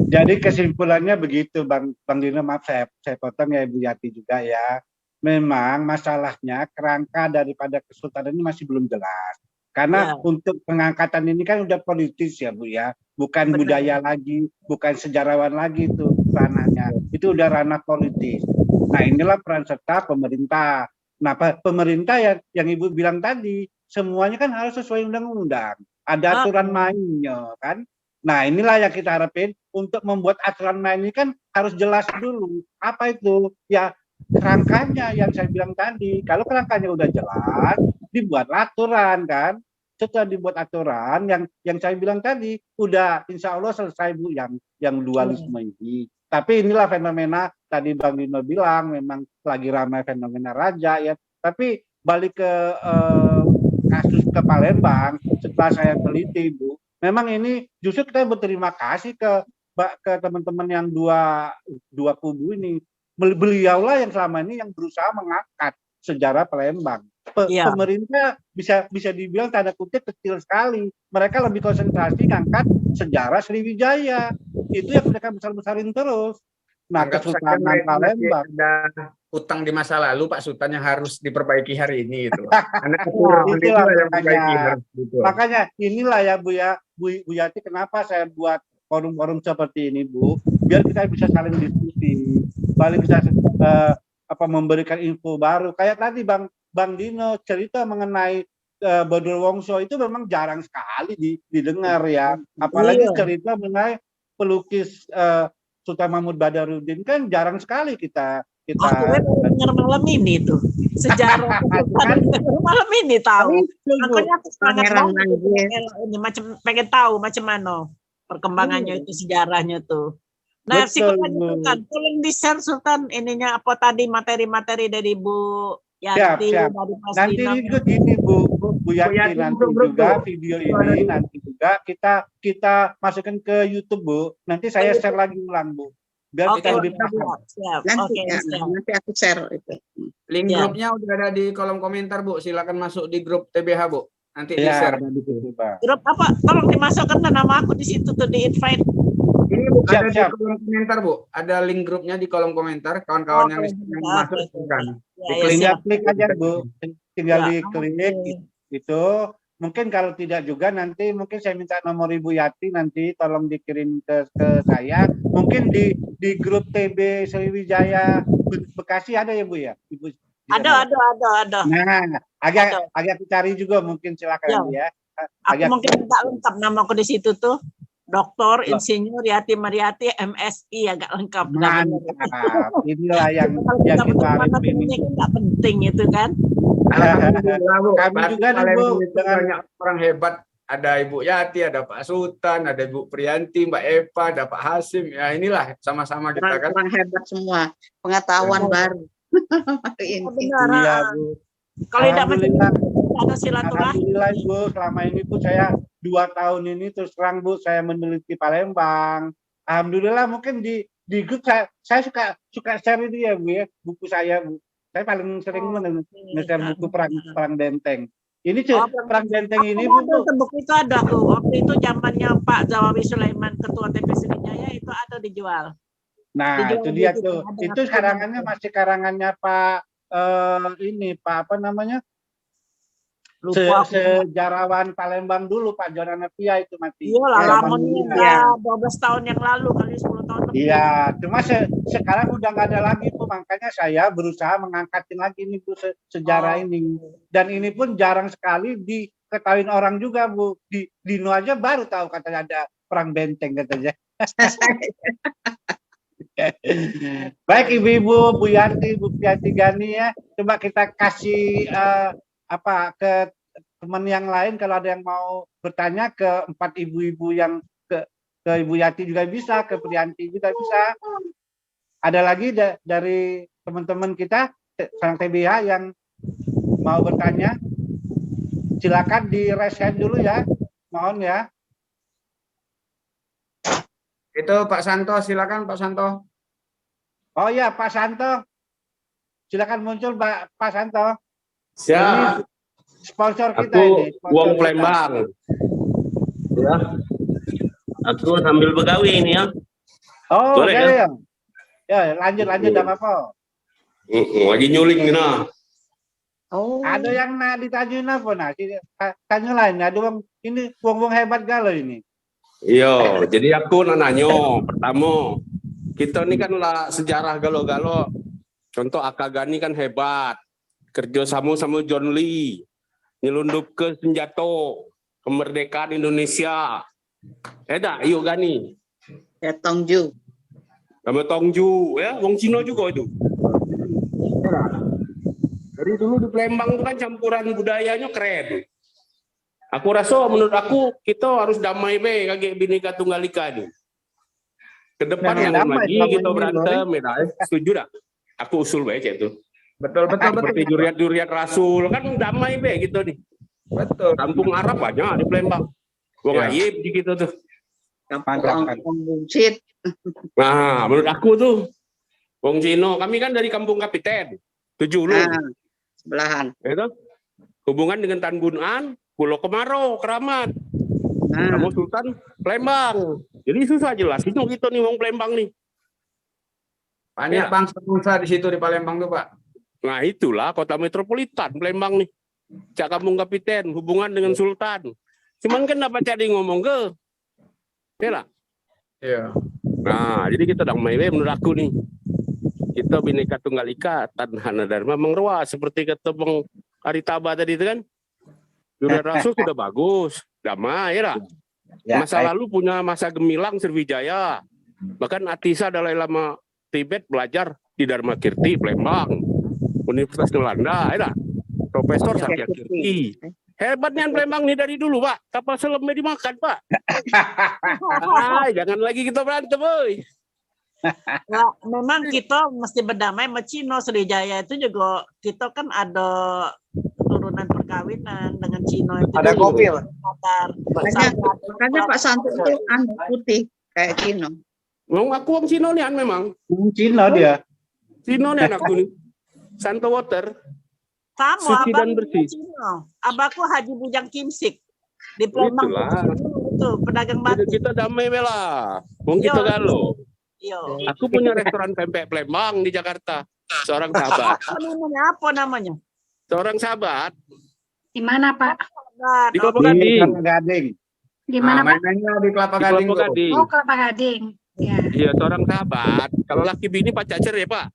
Speaker 2: Jadi kesimpulannya begitu, Bang Dino, maaf saya potong ya, Ibu Yati juga ya. Memang masalahnya kerangka daripada kesultanan ini masih belum jelas. Karena
Speaker 4: Ya.
Speaker 2: untuk pengangkatan ini kan udah politis ya, Bu ya. Bukan
Speaker 4: Benar.
Speaker 2: budaya lagi, bukan sejarawan lagi itu ranahnya. Itu udah ranah politis. Nah, inilah peran serta pemerintah. Nah, pemerintah yang Ibu bilang tadi, semuanya kan harus sesuai undang-undang. Ada aturan mainnya kan. Nah, inilah yang kita harapin untuk membuat aturan main ini kan harus jelas dulu. Apa itu? Ya, kerangkanya yang saya bilang tadi. Kalau kerangkanya udah jelas, dibuatlah aturan kan. Setelah dibuat aturan yang saya bilang tadi, udah insya Allah selesai, Bu, yang dualisme ini. Tapi inilah fenomena tadi Bang Dino bilang memang lagi ramai fenomena raja ya. Tapi balik ke kasus ke Palembang, setelah saya teliti, Bu, memang ini justru kita berterima kasih ke teman-teman yang dua kubu ini. Beliaulah yang selama ini yang berusaha mengangkat sejarah Palembang. Pemerintah bisa dibilang tanda kutip kecil sekali. Mereka lebih konsentrasi ngangkat sejarah Sriwijaya. Itu yang mereka besar-besarin terus. Nah, Kesultanan Palembang
Speaker 3: ada utang di masa lalu, Pak Sultan, yang harus diperbaiki hari ini gitu.
Speaker 2: Makanya inilah ya Bu Yati, kenapa saya buat forum-forum seperti ini, Bu, biar kita bisa saling diskusi, paling bisa memberikan info baru. Kayak tadi Bang Dino cerita mengenai Badul Wongso itu memang jarang sekali didengar ya. Apalagi cerita mengenai pelukis Sultan Mahmud Badarudin kan jarang sekali kita
Speaker 4: dengar malam ini tuh sejarah malam ini tahu. Makanya aku sangat ini pengen tahu macam mana perkembangannya itu, sejarahnya tuh. Nah, Sultan, tolong di-share Sultan ininya apa tadi materi-materi dari Bu Yati.
Speaker 2: Siap. Nanti juga gini Bu Yati, nanti juga video ini nanti juga kita masukkan ke YouTube, Bu. Nanti saya share lagi ulang, Bu. Biar kita lebih paham.
Speaker 5: Nanti aku share itu.
Speaker 3: Link grupnya udah ada di kolom komentar, Bu. Silakan masuk di grup TBH, Bu. Nanti di-share.
Speaker 4: Grup apa? Tolong dimasukkan nama aku di situ tuh, di-invite.
Speaker 3: Ini Bu, ada di kolom komentar, Bu. Ada link grupnya di kolom komentar. Kawan-kawan yang masuk silakan.
Speaker 2: Klik aja, Bu. Tinggal diklik itu. Mungkin kalau tidak juga nanti mungkin saya minta nomor Ibu Yati, nanti tolong dikirim ke saya. Mungkin di grup TB Sriwijaya Bekasi ada ya, Bu ya? Ibu.
Speaker 4: Ada.
Speaker 2: Nah, agak cari juga mungkin, silakan ya.
Speaker 4: Aku mungkin enggak lengkap nama aku di situ tuh. Doktor Insinyur Yati Mariati MSI, agak lengkap.
Speaker 2: Mantap. Inilah yang kita harapin.
Speaker 4: Ini enggak penting itu kan.
Speaker 3: Kami juga nih, Bu, banyak orang hebat. Ada Ibu Yati, ada Pak Sultan, ada Ibu Priyanti, Mbak Eva, ada Pak Hasim. Ya inilah sama-sama kita kan.
Speaker 5: Orang hebat semua, pengetahuan baru.
Speaker 2: Iya, Bu.
Speaker 4: Kalau tidak ada silaturahmi.
Speaker 2: Alhamdulillah, Bu, selama ini Bu saya 2 tahun ini terus terang, Bu, saya meneliti Palembang. Alhamdulillah, mungkin di grup saya suka share itu ya, Bu ya, buku saya, Bu. Saya paling sering nge-share buku perang benteng. Ini perang benteng ini, Bu.
Speaker 4: Buku itu ada tuh. Waktu itu zamannya Pak Zawawi Sulaiman, Ketua TB Sriwijaya, itu ada dijual.
Speaker 2: Nah, itu dia tuh. Itu karangannya masih karangannya Pak ini, Pak apa namanya?
Speaker 4: Lupa aku.
Speaker 2: sejarawan Palembang dulu Pak Jonan Pia itu mati.
Speaker 4: Iya lah,
Speaker 2: Zaman
Speaker 4: lama nih
Speaker 2: dulu.
Speaker 4: udah 12 tahun yang lalu kali 10 tahun lebih.
Speaker 2: Iya, cuma sekarang udah nggak ada lagi Bu, makanya saya berusaha mengangkatin lagi nih Bu sejarah ini. Dan ini pun jarang sekali diketahui orang juga Bu. Di Dino aja baru tahu katanya ada perang benteng katanya. Baik Ibu-ibu, Bu Yanti, Bu Piati Gani ya, coba kita kasih ke teman yang lain kalau ada yang mau bertanya ke 4 ibu-ibu yang ke Ibu Yati juga bisa, ke Priyanti juga bisa. Ada lagi dari teman-teman kita Sang TBH yang mau bertanya, silakan di raise hand dulu ya, mohon ya.
Speaker 3: Itu Pak Santo, silakan Pak Santo.
Speaker 2: Oh ya Pak Santo, silakan muncul Pak Santo.
Speaker 6: Siap.
Speaker 2: Ini sponsor kita
Speaker 6: Aku
Speaker 2: ini. Sponsor
Speaker 6: Wong
Speaker 2: kita.
Speaker 6: Palembang. Ya. Aku sambil begawi ini ya.
Speaker 2: Oh,
Speaker 6: Boleh,
Speaker 2: oke
Speaker 6: ya?
Speaker 2: ya. Ya, lanjut dah apa?
Speaker 6: Lagi nyuling nih nah.
Speaker 5: Oh.
Speaker 2: Ada yang nak ditanyain apa nah? Tanya lain. Ada ini wong hebat galau ini.
Speaker 6: Iya, jadi aku nak nanyo. Pertama, kita ini kan lah sejarah galo-galo. Contoh Akagani kan hebat. Kerja sama John Lee. Nyelundup ke senjata kemerdekaan Indonesia. Dah, yuk Gani.
Speaker 5: Ya Tongju.
Speaker 6: Sama Tongju, ya, Wong Cina juga itu. Dari dulu di Palembang itu kan campuran budayanya keren. Aku rasa menurut aku kita harus damai be kagak Bhinneka Tunggal Ika nih. Ke depan
Speaker 2: Nah,
Speaker 6: jangan
Speaker 2: damai
Speaker 6: lagi
Speaker 2: selama
Speaker 6: kita
Speaker 2: ini,
Speaker 6: berantem, ya. Setuju dah? Aku usul baik itu.
Speaker 3: Betul.
Speaker 6: Seperti juriat Rasul kan damai be gitu nih.
Speaker 3: Betul.
Speaker 6: Kampung Arab banyak di Palembang. Wong
Speaker 3: Ya.
Speaker 6: Ayib gitu tuh.
Speaker 5: Kampung Bungsit.
Speaker 6: Nah, menurut aku tuh Wong Cino, kami kan dari Kampung Kapiten. Tujuh lu.
Speaker 5: Sebelahan.
Speaker 6: Itu hubungan dengan Tan Bun An, Pulau Kemarau, Keramat,
Speaker 5: Nah,
Speaker 6: sama Sultan Palembang. Jadi susah jelasin kita nih Wong Palembang nih.
Speaker 3: Banyak
Speaker 6: Ya.
Speaker 3: bangsa-bangsa di situ di Palembang tuh Pak.
Speaker 6: Nah itulah kota metropolitan Palembang nih. Cak Kampung Kapiten, hubungan dengan Sultan. Cuman kan dapat jadi ngomong ke. Ya lah.
Speaker 3: Iya.
Speaker 6: Nah, jadi kita damai menurut aku nih. Kita Bhinneka Tunggal Ika, Tanhana Dharma Mengrua, seperti kata Bang Aritaba tadi itu kan. Juriat Rasul sudah bagus, damai lah.
Speaker 2: Ya,
Speaker 6: Masa
Speaker 2: baik.
Speaker 6: lalu punya masa gemilang Sriwijaya. Bahkan Atisa Dalai Lama Tibet belajar di Dharma Kirti Palembang, Universitas Nalanda, ya. Profesor Satya Kirti. Hebatnya Palembang nih dari dulu, Pak. Kapal selamnya dimakan, Pak. Jangan lagi kita berantem, boy.
Speaker 4: Ya, memang kita mesti berdamai sama Cina. Sriwijaya itu juga kita kan ada turunan perkawinan dengan Cina itu.
Speaker 1: Ada
Speaker 4: dulu.
Speaker 1: kopi, Pak.
Speaker 4: Qatar.
Speaker 5: makanya Pak Santo itu putih kayak Cino.
Speaker 6: Mau aku orang Cina nih memang.
Speaker 2: Cina dia.
Speaker 6: Cina nih anakku nih. Santo Water.
Speaker 4: Sama
Speaker 6: Suci dan
Speaker 4: abang
Speaker 6: bersih.
Speaker 4: Cina. Abangku Haji Bujang Kimsik di Palembang.
Speaker 6: Itulah.
Speaker 4: Itu pedagang batu.
Speaker 6: Kita damai bela. Wong kita
Speaker 4: Yo.
Speaker 6: galau.
Speaker 4: Yo.
Speaker 6: Aku punya restoran pempek Palembang di Jakarta. Seorang sahabat.
Speaker 4: Apa namanya?
Speaker 6: Seorang sahabat
Speaker 7: Di mana Pak?
Speaker 4: Nah,
Speaker 6: di Kelapa
Speaker 2: Di
Speaker 6: Gading.
Speaker 2: Kelapa Gading.
Speaker 7: Di mana Pak?
Speaker 3: Mainannya di Kelapa
Speaker 6: Di
Speaker 3: Gading.
Speaker 6: Kelapa
Speaker 3: tuh.
Speaker 6: Gading.
Speaker 7: Oh, Kelapa Gading. Ya.
Speaker 6: Iya, seorang sahabat. Kalau laki bini pacar cerai, Pak.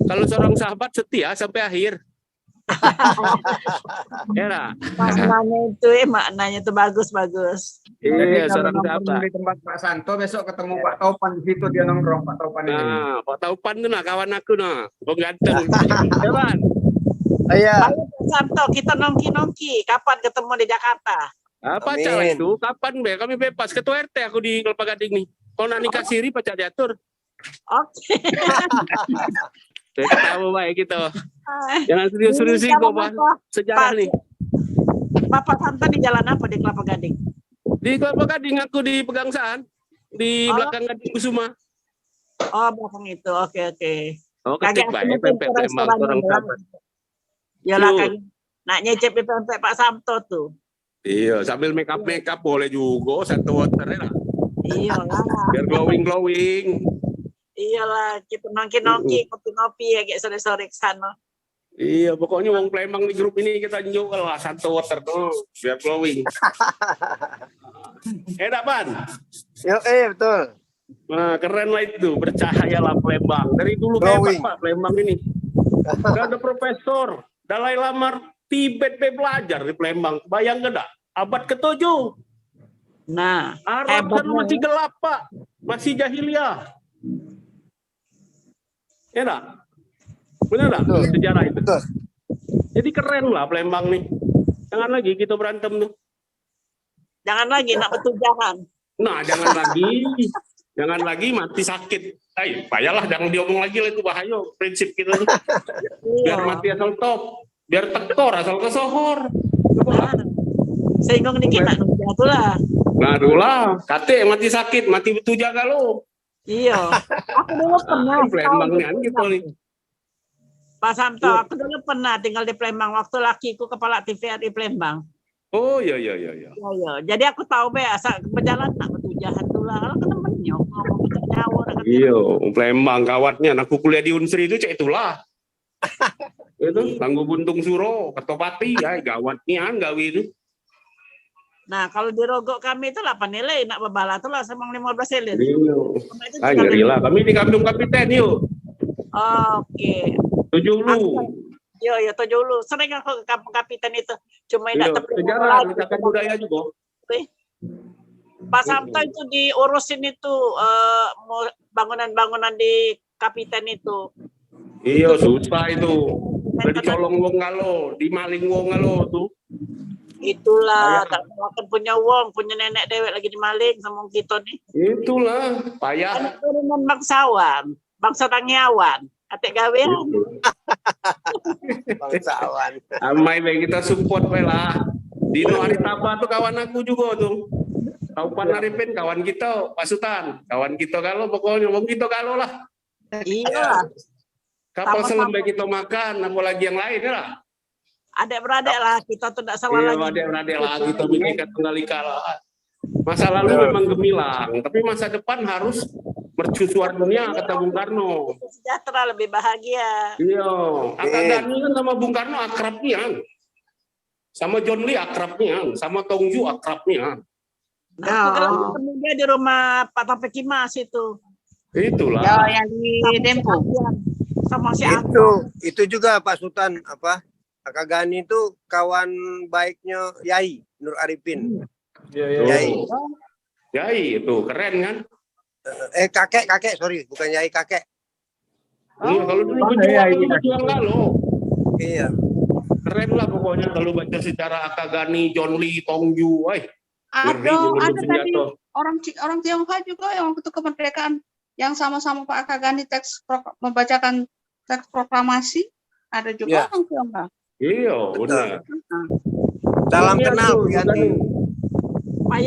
Speaker 6: Kalau seorang sahabat setia sampai akhir. Ya lah.
Speaker 4: maknanya itu maknanya itu bagus.
Speaker 6: Iya,
Speaker 3: Jadi
Speaker 6: seorang
Speaker 3: kalau nongkrong
Speaker 6: sahabat.
Speaker 3: di tempat Pak Santo besok ketemu Pak Topan di situ dia nongkrong Pak Topan ini.
Speaker 6: Nah, Pak Taupan tuh nah kawan aku nah. Bang ganteng. Ya, Pan?
Speaker 1: Iya.
Speaker 4: Ayo Pak Santo, kita nongki-nongki. Kapan ketemu di Jakarta?
Speaker 6: Apa
Speaker 1: Amin.
Speaker 6: cara itu? Kapan be? Kami bebas. Ketua RT aku di Kelapa Gading nih. Kalau nak nikah siri pacak diatur.
Speaker 4: Oke.
Speaker 6: Saya tahu baik gitu. Jangan serius-serius sih kok, Pak. Sejarah nih.
Speaker 4: Bapak Santo di jalan apa di Kelapa Gading?
Speaker 6: Di Kelapa Gading aku di Pegangsaan. Di
Speaker 4: Oh.
Speaker 6: belakang Gading Kusuma.
Speaker 4: Oh, belakang itu. Oke.
Speaker 6: Oh, ketik
Speaker 4: Kagak
Speaker 6: baik.
Speaker 4: mungkin
Speaker 6: Pempek
Speaker 4: ke
Speaker 6: Palembang
Speaker 4: restoran
Speaker 6: seorang
Speaker 4: doang.
Speaker 6: sahabat.
Speaker 4: Yalah
Speaker 6: Yuk.
Speaker 4: kan. Nak nyecep di pempek Pak Santo tuh.
Speaker 6: Iya, sambil make up boleh juga. Satu water lah.
Speaker 4: Iyalah.
Speaker 6: Biar glowing.
Speaker 4: Iyalah, kita nongki-nongki, ngopi-ngopi ya kayak sore-sore ke sana.
Speaker 6: Iya, pokoknya wong Palembang di grup ini kita jual lah satu water tuh biar glowing. Pan?
Speaker 1: Betul.
Speaker 6: Nah, keren lah itu, bercahaya lah Palembang. Dari dulu
Speaker 1: Glowing.
Speaker 6: hebat Pak Palembang ini. Gak ada profesor, Dalai Lama Tibet belajar di Palembang. Bayang gak? Abad ke-7.
Speaker 4: Nah,
Speaker 6: Arab sana
Speaker 4: hebatnya
Speaker 6: masih gelap Pak, masih jahiliyah. Ya enggak? Benar enggak?
Speaker 1: Betul.
Speaker 6: Sejarah itu.
Speaker 1: Betul.
Speaker 6: Jadi keren lah Palembang nih. Jangan lagi kita berantem tuh.
Speaker 4: jangan lagi nak bertujahan.
Speaker 6: Nah, jangan lagi. Jangan lagi mati sakit. Payahlah, jangan diomong lagi lah, itu bahaya prinsip kita nih. Biar mati asal top, biar tekor asal kesohor.
Speaker 4: Nah, sehingga dikit nak jatuh lah.
Speaker 6: Ngaruh lah, kate mati sakit, mati betul jaga lo.
Speaker 4: Iya. Aku dulu pernah.
Speaker 6: Palembang nih, gitu nih.
Speaker 4: Pak Samto, aku dulu pernah tinggal di Palembang waktu lakiku kepala TVRI Palembang.
Speaker 6: Oh iya.
Speaker 4: Ya. Jadi aku tahu be asal berjalan nak bertujahan tuh lah. Kalau kena menyok ngomong kita nyawa.
Speaker 6: Iya, Palembang kawatnya. Aku kuliah di Unsri itu cek itulah. Itu Tangguh Buntung Suro, Kertopati, gawatnya gawe itu.
Speaker 4: Nah kalau di Rogok kami itu 8 nilai nak bebala tuh lah semang 15 nilai.
Speaker 6: Iya. Ngeri lah. Kami di Kampung Kapiten yuk.
Speaker 4: Oke.
Speaker 6: 7 lu.
Speaker 4: Iya, 7 lu. Sering aku ke Kampung Kapiten itu. Cuma
Speaker 6: Iya,
Speaker 4: tidak
Speaker 6: sejarah, mencatat budaya juga.
Speaker 4: Pak Samto itu diurusin itu bangunan-bangunan di Kapiten itu.
Speaker 6: Iya, susah itu. Udah dicolong wong ngalo, dimaling wong ngalo tuh.
Speaker 4: Itulah, tak akan punya wong, punya nenek dewek lagi dimaling sama kita nih.
Speaker 6: Itulah, payah.
Speaker 4: Anak turunan bangsawan, bangsa Tangiawan, atik gawean.
Speaker 1: Bangsawan.
Speaker 6: Amai baik kita support lah. Dino Aritaba tuh kawan aku juga tuh. Kaupan Arifin kawan kita, Pak Sultan, kawan kita kalau pokoknya wong kita kalau lah.
Speaker 4: Iya.
Speaker 6: Kapal
Speaker 4: Sama-sama.
Speaker 6: selam baik kita makan, apalagi yang lain ya lah.
Speaker 4: Adik-beradik lah, kita tuh tidak salah
Speaker 6: Iya,
Speaker 4: lagi.
Speaker 6: adik-adik lah kita Bhinneka Tunggal Ika lah. Masa lalu memang gemilang, tapi masa depan harus mercusuar dunia kata Bung Karno.
Speaker 4: Sejahtera, lebih bahagia.
Speaker 6: Iya, Akak Gani kan sama Bung Karno akrabnya. Sama John Lee akrabnya, sama Tongju akrabnya.
Speaker 4: Aku kalau ketemu dia di rumah Pak Taufik Kimas itu.
Speaker 6: Itulah.
Speaker 5: Ya, yang di Dempo.
Speaker 4: Sama si Abang.
Speaker 1: Itu juga Pak Sultan Akak Gani itu kawan baiknya Yai Nur Arifin. Yai.
Speaker 6: Yai itu keren kan?
Speaker 1: Kakek, sorry, bukan Yai, kakek.
Speaker 6: Iya, kalau dulu berjuang lalu.
Speaker 1: Iya.
Speaker 6: Keren lah pokoknya kalau baca sejarah Akak Gani, John Lee, Tongju,
Speaker 5: Ada tadi orang Tionghoa juga yang waktu kemerdekaan yang sama-sama Pak Akak Gani membacakan teks proklamasi, ada juga orang Tionghoa.
Speaker 6: Iya, benar.
Speaker 1: Salam kenal Bu Yanti.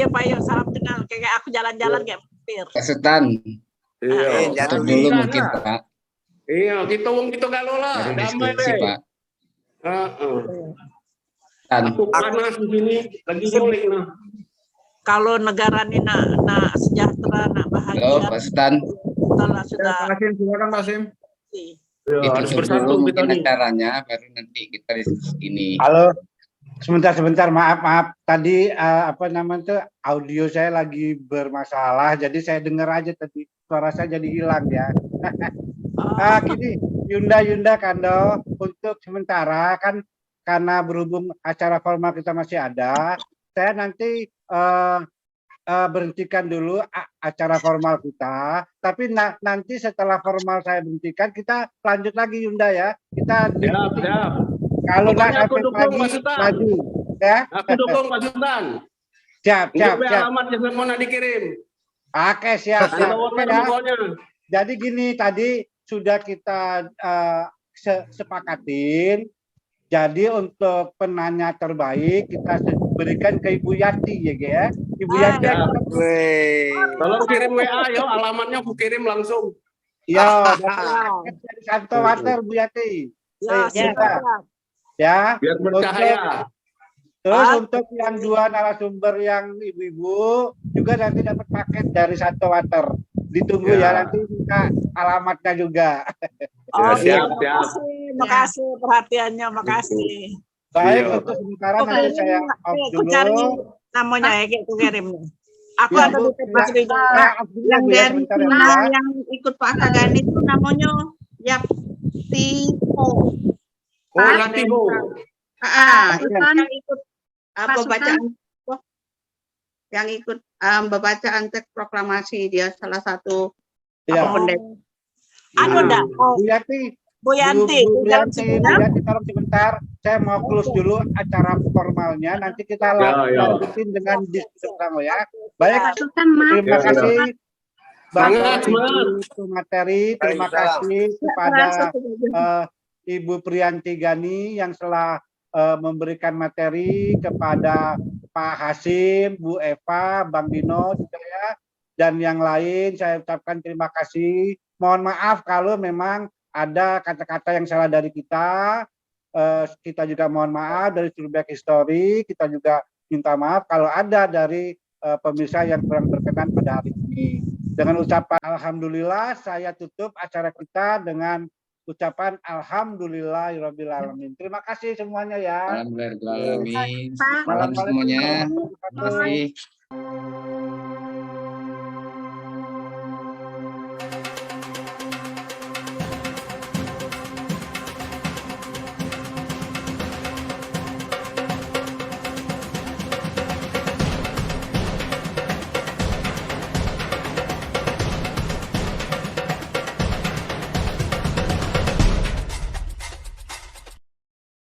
Speaker 4: Payo, salam kenal. Kayak aku jalan-jalan kayak mampir.
Speaker 8: Pak Sultan,
Speaker 6: Iya.
Speaker 8: foto dulu mungkin Pak.
Speaker 6: Iya, kita wong kita galau lah,
Speaker 8: Baru
Speaker 6: damai
Speaker 8: diskusi
Speaker 6: deh.
Speaker 8: Pak.
Speaker 6: Tan. Aku panas di sini, lagi nyuling nah.
Speaker 4: Kalau negara ini nak sejahtera, nak bahagia.
Speaker 8: Halo Pak Sultan,
Speaker 4: Sudah.
Speaker 2: Silakan Pak Sim.
Speaker 6: Ya, harus
Speaker 8: ditutup
Speaker 6: bersatu
Speaker 8: dulu
Speaker 6: kita
Speaker 8: mungkin
Speaker 6: nih.
Speaker 8: acaranya, baru nanti kita diskusi ini.
Speaker 2: Halo, sebentar, maaf. Tadi apa namanya tuh audio saya lagi bermasalah, jadi saya dengar aja tadi suara saya jadi hilang ya. Gini, Yunda Kando, untuk sementara kan karena berhubung acara formal kita masih ada, saya nanti berhentikan dulu acara formal kita, tapi nanti setelah formal saya berhentikan, kita lanjut lagi Yunda ya. Kita
Speaker 6: Siap.
Speaker 2: kalau nggak
Speaker 6: Pokoknya aku
Speaker 2: sampai
Speaker 6: dukung,
Speaker 2: pagi
Speaker 6: Pak Sultan.
Speaker 2: maju ya.
Speaker 6: Aku dukung Pak Sultan.
Speaker 2: Siap.
Speaker 6: Alamatnya saya mau dikirim.
Speaker 2: Oke, siap.
Speaker 6: Oke,
Speaker 2: Ya.
Speaker 6: pokoknya.
Speaker 2: Jadi gini, tadi sudah kita sepakatin. Jadi untuk penanya terbaik kita berikan ke Ibu Yati ya. Ibu Yati.
Speaker 6: Tolong kirim WA yo, alamatnya aku kirim langsung.
Speaker 2: Ya, dari Santo Water Bu Yati.
Speaker 4: Ya, siap.
Speaker 2: Ya.
Speaker 6: Biar bercahaya.
Speaker 2: Terus untuk yang 2 narasumber yang ibu-ibu juga nanti dapat paket dari Santo Water. Ditunggu ya nanti minta alamatnya juga.
Speaker 4: Oke,
Speaker 6: siap, siap.
Speaker 4: makasih perhatiannya, makasih.
Speaker 2: Baik,
Speaker 6: Iya.
Speaker 2: untuk sementara
Speaker 4: Oke,
Speaker 2: nanti saya off
Speaker 4: aku cari
Speaker 2: dulu.
Speaker 4: namanya ya, kayak aku kirim. Aku
Speaker 2: Ya,
Speaker 4: ada
Speaker 2: Bu.
Speaker 4: di tempat
Speaker 2: Ya,
Speaker 4: kerja.
Speaker 2: saya off dulu ya,
Speaker 5: Yang
Speaker 2: Bu, ya,
Speaker 5: dari
Speaker 2: sebentar ya, Bu,
Speaker 5: Cina
Speaker 2: ya.
Speaker 5: yang ikut Pak Akagani itu namanya Yaptiko.
Speaker 6: Oh, latih, Bu.
Speaker 5: Itu
Speaker 7: Sultan.
Speaker 5: yang ikut
Speaker 7: Pak
Speaker 5: pembacaan yang ikut pembacaan teks proklamasi, dia salah satu
Speaker 2: Ya.
Speaker 5: pendeta.
Speaker 4: Anu enggak? Oh,
Speaker 2: Bu Yati,
Speaker 4: Bu Yanti,
Speaker 2: Bu
Speaker 4: dalam
Speaker 2: Yanti,
Speaker 4: sebentar.
Speaker 2: Bu Yanti, tolong sebentar. Saya mau close dulu acara formalnya. Nanti kita
Speaker 6: Ya.
Speaker 2: lanjutin dengan diskusi bersama ya. Baik,
Speaker 7: Pak Sultan, maaf.
Speaker 2: terima
Speaker 6: Ya, ya.
Speaker 2: kasih
Speaker 6: Semangat,
Speaker 2: Bapak
Speaker 6: semangat.
Speaker 2: Ibu materi. Terima kasih kepada Ibu Priyanti Gani yang telah memberikan materi, kepada Pak Hasim, Bu Eva, Bang Dino juga ya, dan yang lain. Saya ucapkan terima kasih. Mohon maaf kalau memang ada kata-kata yang salah dari kita. Kita juga mohon maaf dari Feedback History. Kita juga minta maaf kalau ada dari pemirsa yang kurang berkenan pada hari ini. Dengan ucapan alhamdulillah, saya tutup acara kita dengan ucapan alhamdulillahirabbil alamin. Terima kasih semuanya ya.
Speaker 8: Alhamdulillah.
Speaker 7: Pak.
Speaker 8: Salam semuanya.
Speaker 2: Assalamualaikum warahmatullahi wabarakatuh.
Speaker 8: Terima kasih.